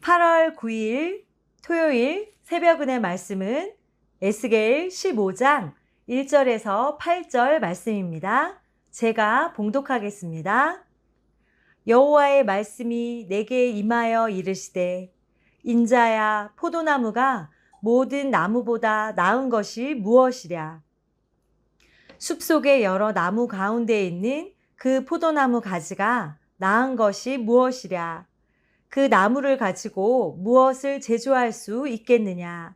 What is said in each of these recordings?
8월 9일 토요일 새벽은혜 말씀은 에스겔 15장 1절에서 8절 말씀입니다. 제가 봉독하겠습니다. 여호와의 말씀이 내게 임하여 이르시되 인자야, 포도나무가 모든 나무보다 나은 것이 무엇이랴? 숲속의 여러 나무 가운데 있는 그 포도나무 가지가 나은 것이 무엇이랴? 그 나무를 가지고 무엇을 제조할 수 있겠느냐?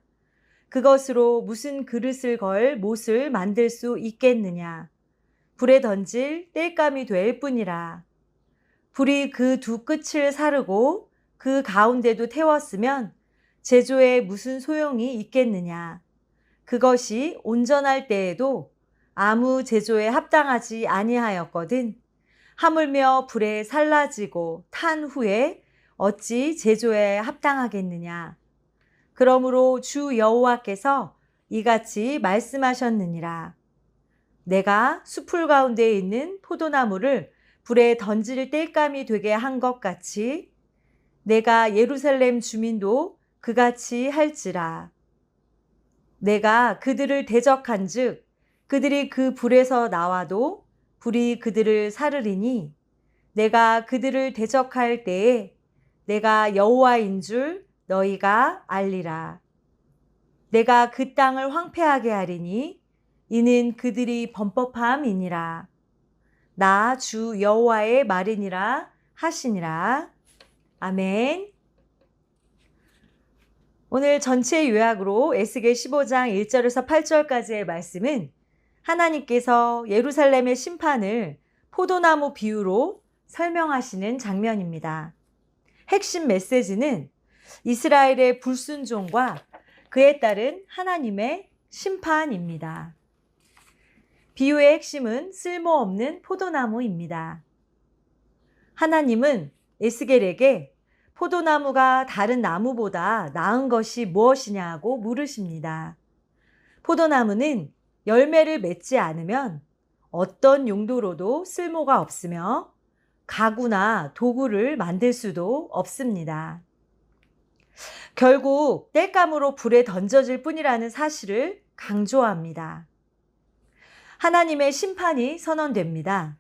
그것으로 무슨 그릇을 걸 못을 만들 수 있겠느냐? 불에 던질 땔감이 될 뿐이라. 불이 그 두 끝을 사르고 그 가운데도 태웠으면 제조에 무슨 소용이 있겠느냐? 그것이 온전할 때에도 아무 제조에 합당하지 아니하였거든. 하물며 불에 살라지고 탄 후에 어찌 제조에 합당하겠느냐? 그러므로 주 여호와께서 이같이 말씀하셨느니라. 내가 숲풀 가운데 있는 포도나무를 불에 던질 땔감이 되게 한 것 같이 내가 예루살렘 주민도 그같이 할지라. 내가 그들을 대적한즉 그들이 그 불에서 나와도 불이 그들을 사르리니 내가 그들을 대적할 때에 내가 여호와인 줄 너희가 알리라. 내가 그 땅을 황폐하게 하리니 이는 그들이 범법함이니라. 나 주 여호와의 말이니라 하시니라. 아멘. 오늘 전체 요약으로 에스겔 15장 1절에서 8절까지의 말씀은 하나님께서 예루살렘의 심판을 포도나무 비유로 설명하시는 장면입니다. 핵심 메시지는 이스라엘의 불순종과 그에 따른 하나님의 심판입니다. 비유의 핵심은 쓸모없는 포도나무입니다. 하나님은 에스겔에게 포도나무가 다른 나무보다 나은 것이 무엇이냐고 물으십니다. 포도나무는 열매를 맺지 않으면 어떤 용도로도 쓸모가 없으며 가구나 도구를 만들 수도 없습니다. 결국 땔감으로 불에 던져질 뿐이라는 사실을 강조합니다. 하나님의 심판이 선언됩니다.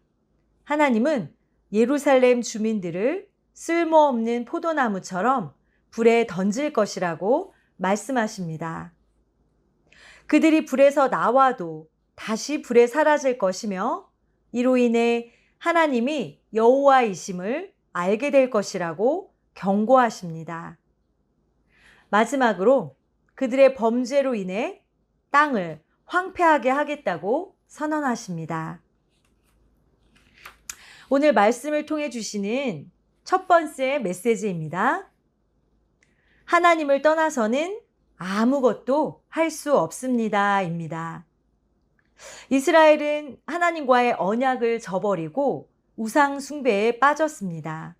하나님은 예루살렘 주민들을 쓸모없는 포도나무처럼 불에 던질 것이라고 말씀하십니다. 그들이 불에서 나와도 다시 불에 사라질 것이며 이로 인해 하나님이 여호와이심을 알게 될 것이라고 경고하십니다. 마지막으로 그들의 범죄로 인해 땅을 황폐하게 하겠다고 선언하십니다. 오늘 말씀을 통해 주시는 첫 번째 메시지입니다. 하나님을 떠나서는 아무것도 할 수 없습니다. 입니다. 이스라엘은 하나님과의 언약을 저버리고 우상 숭배에 빠졌습니다.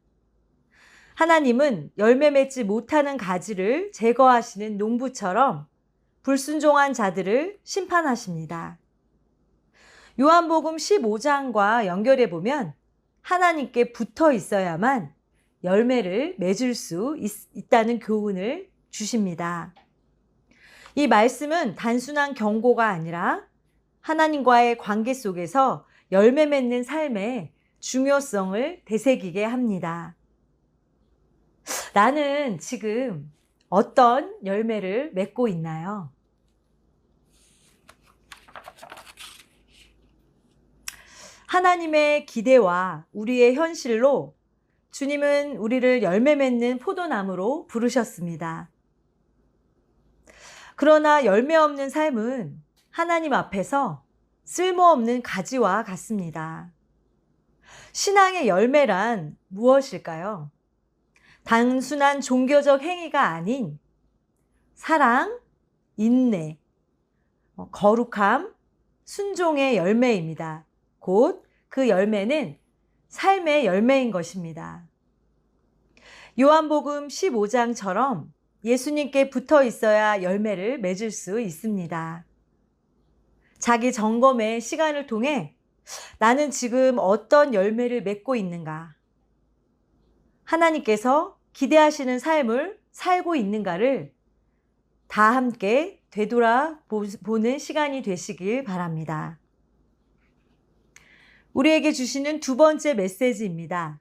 하나님은 열매 맺지 못하는 가지를 제거하시는 농부처럼 불순종한 자들을 심판하십니다. 요한복음 15장과 연결해 보면 하나님께 붙어 있어야만 열매를 맺을 수 있다는 교훈을 주십니다. 이 말씀은 단순한 경고가 아니라 하나님과의 관계 속에서 열매 맺는 삶의 중요성을 되새기게 합니다. 나는 지금 어떤 열매를 맺고 있나요? 하나님의 기대와 우리의 현실로 주님은 우리를 열매 맺는 포도나무로 부르셨습니다. 그러나 열매 없는 삶은 하나님 앞에서 쓸모없는 가지와 같습니다. 신앙의 열매란 무엇일까요? 단순한 종교적 행위가 아닌 사랑, 인내, 거룩함, 순종의 열매입니다. 곧 그 열매는 삶의 열매인 것입니다. 요한복음 15장처럼 예수님께 붙어 있어야 열매를 맺을 수 있습니다. 자기 점검의 시간을 통해 나는 지금 어떤 열매를 맺고 있는가? 하나님께서 기대하시는 삶을 살고 있는가를 다 함께 되돌아보는 시간이 되시길 바랍니다. 우리에게 주시는 두 번째 메시지입니다.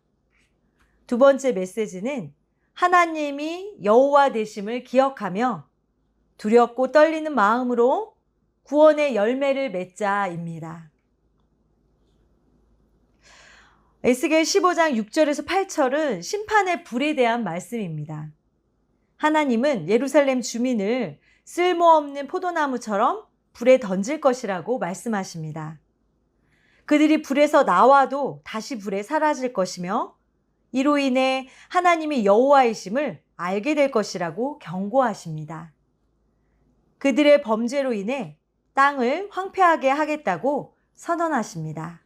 두 번째 메시지는 하나님이 여호와 되심을 기억하며 두렵고 떨리는 마음으로 구원의 열매를 맺자입니다. 에스겔 15장 6절에서 8절은 심판의 불에 대한 말씀입니다. 하나님은 예루살렘 주민을 쓸모없는 포도나무처럼 불에 던질 것이라고 말씀하십니다. 그들이 불에서 나와도 다시 불에 사라질 것이며 이로 인해 하나님이 여호와이심을 알게 될 것이라고 경고하십니다. 그들의 범죄로 인해 땅을 황폐하게 하겠다고 선언하십니다.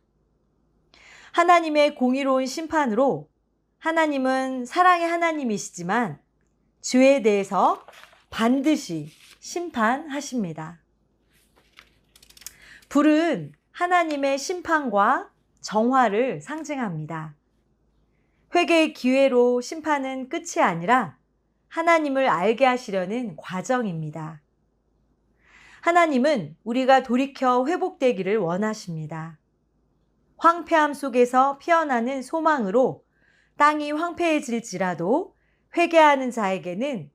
하나님의 공의로운 심판으로 하나님은 사랑의 하나님이시지만 죄에 대해서 반드시 심판하십니다. 불은 하나님의 심판과 정화를 상징합니다. 회개의 기회로 심판은 끝이 아니라 하나님을 알게 하시려는 과정입니다. 하나님은 우리가 돌이켜 회복되기를 원하십니다. 황폐함 속에서 피어나는 소망으로 땅이 황폐해질지라도 회개하는 자에게는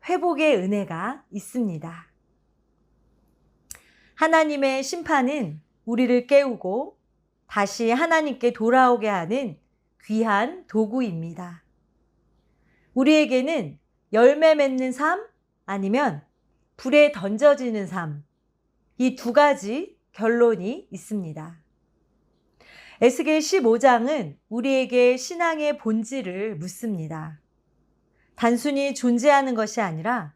회복의 은혜가 있습니다. 하나님의 심판은 우리를 깨우고 다시 하나님께 돌아오게 하는 귀한 도구입니다. 우리에게는 열매 맺는 삶 아니면 불에 던져지는 삶, 이 두 가지 결론이 있습니다. 에스겔 15장은 우리에게 신앙의 본질을 묻습니다. 단순히 존재하는 것이 아니라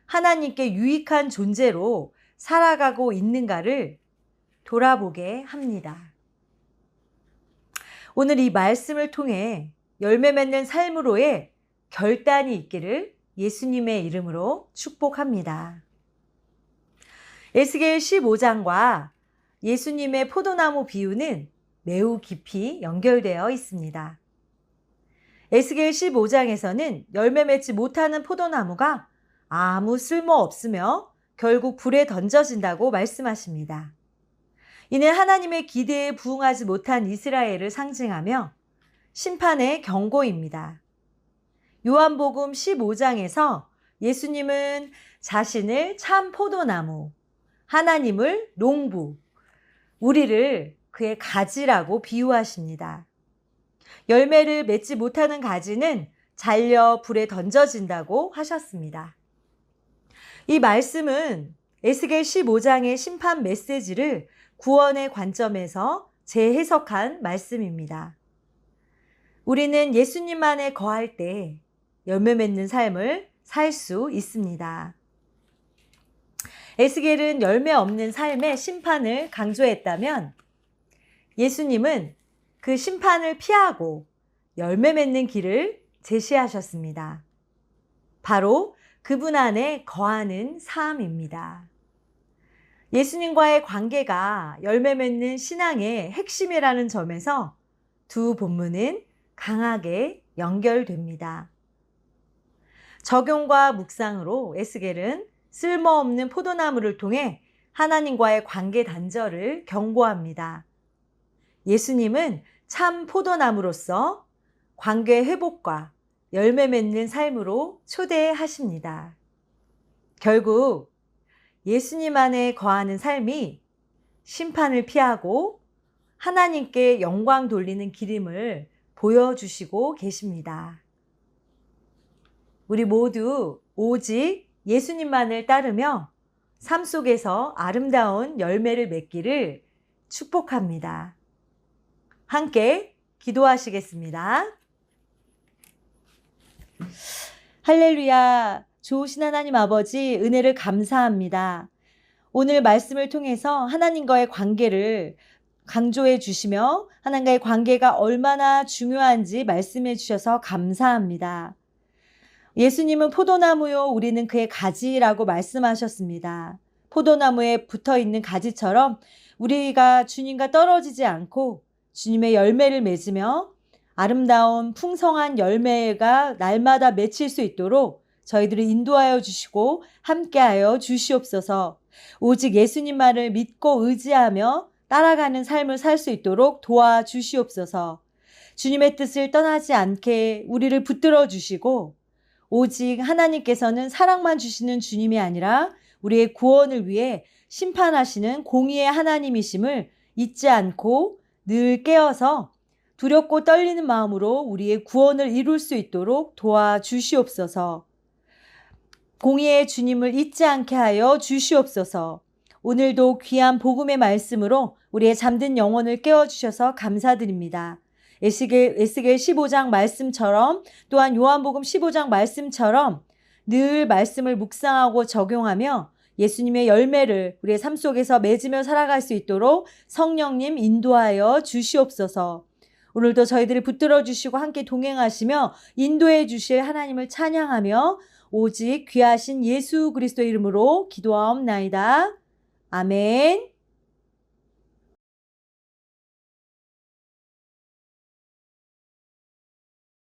하나님께 유익한 존재로 살아가고 있는가를 돌아보게 합니다. 오늘 이 말씀을 통해 열매 맺는 삶으로의 결단이 있기를 예수님의 이름으로 축복합니다. 에스겔 15장과 예수님의 포도나무 비유는 매우 깊이 연결되어 있습니다. 에스겔 15장에서는 열매 맺지 못하는 포도나무가 아무 쓸모 없으며 결국 불에 던져진다고 말씀하십니다. 이는 하나님의 기대에 부응하지 못한 이스라엘을 상징하며 심판의 경고입니다. 요한복음 15장에서 예수님은 자신을 참 포도나무, 하나님을 농부, 우리를 그의 가지라고 비유하십니다. 열매를 맺지 못하는 가지는 잘려 불에 던져진다고 하셨습니다. 이 말씀은 에스겔 15장의 심판 메시지를 구원의 관점에서 재해석한 말씀입니다. 우리는 예수님만에 거할 때 열매 맺는 삶을 살 수 있습니다. 에스겔은 열매 없는 삶의 심판을 강조했다면 예수님은 그 심판을 피하고 열매 맺는 길을 제시하셨습니다. 바로 그분 안에 거하는 삶입니다. 예수님과의 관계가 열매 맺는 신앙의 핵심이라는 점에서 두 본문은 강하게 연결됩니다. 적용과 묵상으로 에스겔은 쓸모없는 포도나무를 통해 하나님과의 관계 단절을 경고합니다. 예수님은 참 포도나무로서 관계 회복과 열매 맺는 삶으로 초대하십니다. 결국 예수님 안에 거하는 삶이 심판을 피하고 하나님께 영광 돌리는 길임을 보여주시고 계십니다. 우리 모두 오직 예수님만을 따르며 삶 속에서 아름다운 열매를 맺기를 축복합니다. 함께 기도하시겠습니다. 할렐루야. 좋으신 하나님 아버지, 은혜를 감사합니다. 오늘 말씀을 통해서 하나님과의 관계를 강조해 주시며 하나님과의 관계가 얼마나 중요한지 말씀해 주셔서 감사합니다. 예수님은 포도나무요, 우리는 그의 가지라고 말씀하셨습니다. 포도나무에 붙어 있는 가지처럼 우리가 주님과 떨어지지 않고 주님의 열매를 맺으며 아름다운 풍성한 열매가 날마다 맺힐 수 있도록 저희들을 인도하여 주시고 함께하여 주시옵소서. 오직 예수님 말을 믿고 의지하며 따라가는 삶을 살 수 있도록 도와주시옵소서. 주님의 뜻을 떠나지 않게 우리를 붙들어 주시고 오직 하나님께서는 사랑만 주시는 주님이 아니라 우리의 구원을 위해 심판하시는 공의의 하나님이심을 잊지 않고 늘 깨어서 두렵고 떨리는 마음으로 우리의 구원을 이룰 수 있도록 도와주시옵소서. 공의의 주님을 잊지 않게 하여 주시옵소서. 오늘도 귀한 복음의 말씀으로 우리의 잠든 영혼을 깨워주셔서 감사드립니다. 에스겔 15장 말씀처럼 또한 요한복음 15장 말씀처럼 늘 말씀을 묵상하고 적용하며 예수님의 열매를 우리의 삶 속에서 맺으며 살아갈 수 있도록 성령님 인도하여 주시옵소서. 오늘도 저희들을 붙들어 주시고 함께 동행하시며 인도해 주실 하나님을 찬양하며 오직 귀하신 예수 그리스도의 이름으로 기도하옵나이다. 아멘.